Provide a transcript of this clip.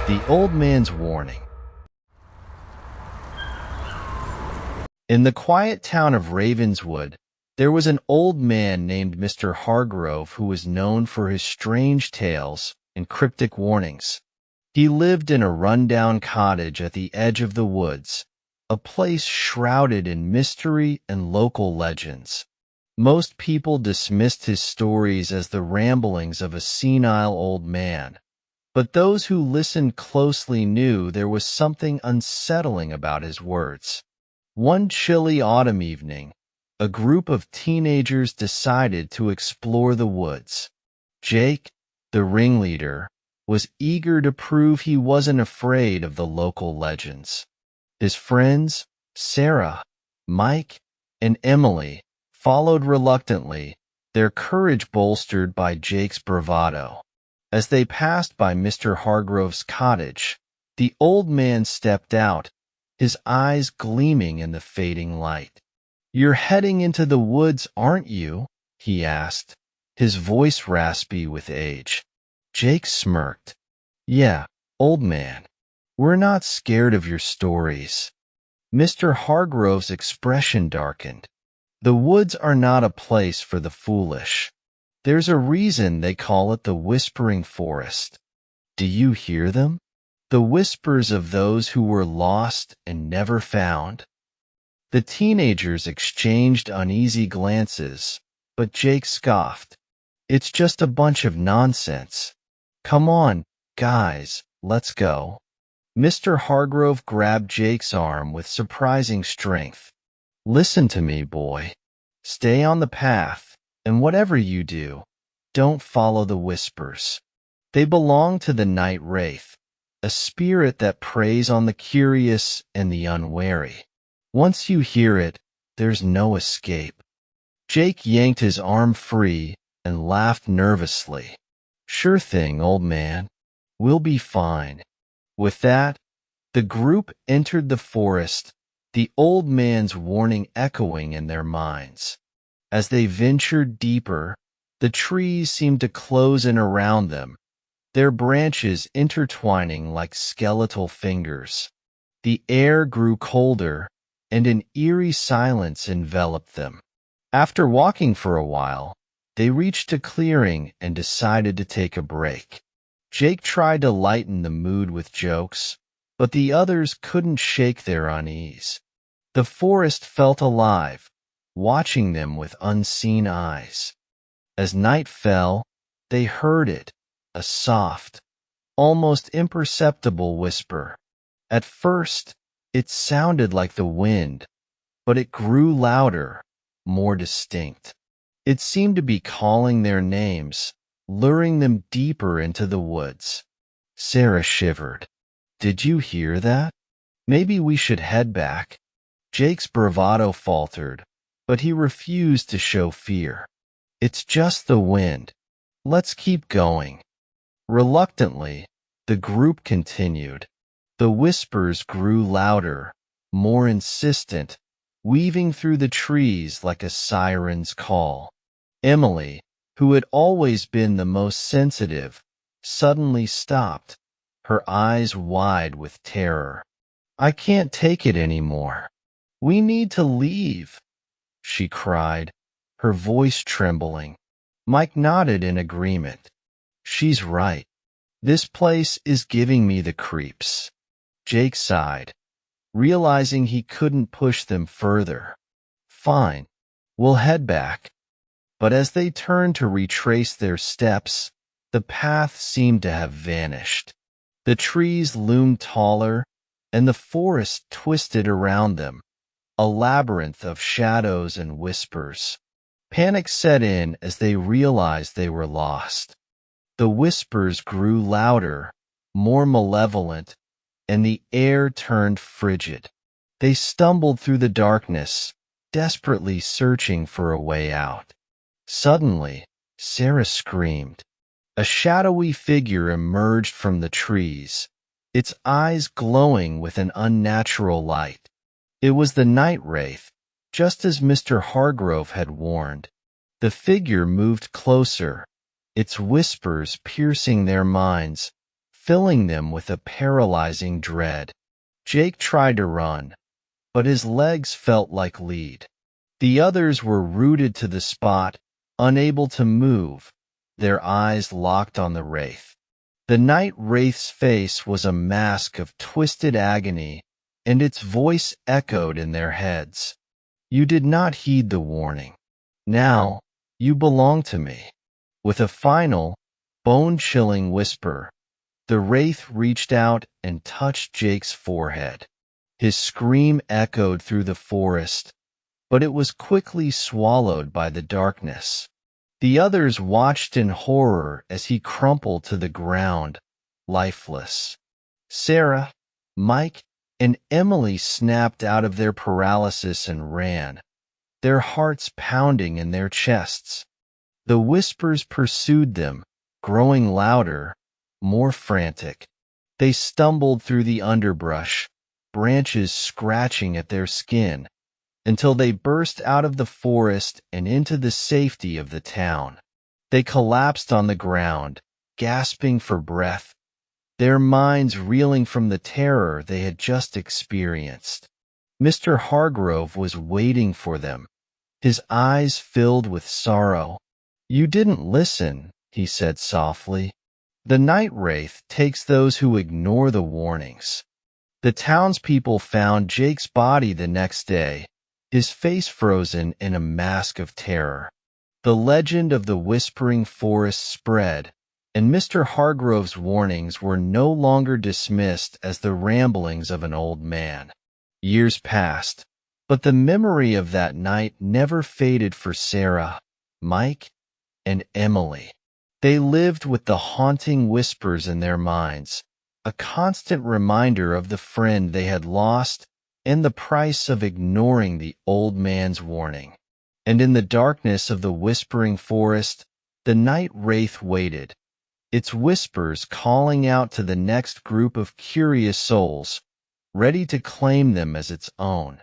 The Old Man's Warning. In the quiet town of Ravenswood, there was an old man named Mr. Hargrove who was known for his strange tales and cryptic warnings. He lived in a run-down cottage at the edge of the woods, a place shrouded in mystery and local legends. Most people dismissed his stories as the ramblings of a senile old man, but those who listened closely knew there was something unsettling about his words. One chilly autumn evening, a group of teenagers decided to explore the woods. Jake, the ringleader, was eager to prove he wasn't afraid of the local legends. His friends, Sarah, Mike, and Emily, followed reluctantly, their courage bolstered by Jake's bravado. As they passed by Mr. Hargrove's cottage, the old man stepped out, his eyes gleaming in the fading light. "You're heading into the woods, aren't you?" he asked, his voice raspy with age. Jake smirked. "Yeah, old man. We're not scared of your stories." Mr. Hargrove's expression darkened. "The woods are not a place for the foolish. There's a reason they call it the Whispering Forest. Do you hear them? The whispers of those who were lost and never found." The teenagers exchanged uneasy glances, but Jake scoffed. "It's just a bunch of nonsense. Come on, guys, let's go." Mr. Hargrove grabbed Jake's arm with surprising strength. "Listen to me, boy. Stay on the path, and whatever you do, don't follow the whispers. They belong to the night wraith, a spirit that preys on the curious and the unwary. Once you hear it, there's no escape." Jake yanked his arm free and laughed nervously. "Sure thing, old man. We'll be fine." With that, the group entered the forest, the old man's warning echoing in their minds. As they ventured deeper, the trees seemed to close in around them, their branches intertwining like skeletal fingers. The air grew colder, and an eerie silence enveloped them. After walking for a while, they reached a clearing and decided to take a break. Jake tried to lighten the mood with jokes, but the others couldn't shake their unease. The forest felt alive, watching them with unseen eyes. As night fell, they heard it, a soft, almost imperceptible whisper. At first, it sounded like the wind, but it grew louder, more distinct. It seemed to be calling their names, luring them deeper into the woods. Sarah shivered. "Did you hear that? Maybe we should head back." Jake's bravado faltered, but he refused to show fear. "It's just the wind. Let's keep going." Reluctantly, the group continued. The whispers grew louder, more insistent, weaving through the trees like a siren's call. Emily, who had always been the most sensitive, suddenly stopped, her eyes wide with terror. "I can't take it anymore. We need to leave," she cried, her voice trembling. Mike nodded in agreement. "She's right. This place is giving me the creeps." Jake sighed, realizing he couldn't push them further. "Fine, we'll head back." But as they turned to retrace their steps, the path seemed to have vanished. The trees loomed taller, and the forest twisted around them, a labyrinth of shadows and whispers. Panic set in as they realized they were lost. The whispers grew louder, more malevolent, and the air turned frigid. They stumbled through the darkness, desperately searching for a way out. Suddenly, Sarah screamed. A shadowy figure emerged from the trees, its eyes glowing with an unnatural light. It was the night wraith, just as Mr. Hargrove had warned. The figure moved closer, its whispers piercing their minds, filling them with a paralyzing dread. Jake tried to run, but his legs felt like lead. The others were rooted to the spot, unable to move, their eyes locked on the wraith. The night wraith's face was a mask of twisted agony, and its voice echoed in their heads. You did not heed the warning. Now, you belong to me. With a final, bone-chilling whisper, the wraith reached out and touched Jake's forehead. His scream echoed through the forest, but it was quickly swallowed by the darkness. The others watched in horror as he crumpled to the ground, lifeless. Sarah, Mike, and Emily snapped out of their paralysis and ran, their hearts pounding in their chests. The whispers pursued them, growing louder, more frantic. They stumbled through the underbrush, branches scratching at their skin, until they burst out of the forest and into the safety of the town. They collapsed on the ground, gasping for breath, their minds reeling from the terror they had just experienced. Mr. Hargrove was waiting for them, his eyes filled with sorrow. You didn't listen, he said softly. The night wraith takes those who ignore the warnings. The townspeople found Jake's body the next day, his face frozen in a mask of terror. The legend of the whispering forest spread, and Mr. Hargrove's warnings were no longer dismissed as the ramblings of an old man. Years passed, but the memory of that night never faded for Sarah, Mike, and Emily. They lived with the haunting whispers in their minds, a constant reminder of the friend they had lost and the price of ignoring the old man's warning. And in the darkness of the whispering forest, the night wraith waited, its whispers calling out to the next group of curious souls, ready to claim them as its own.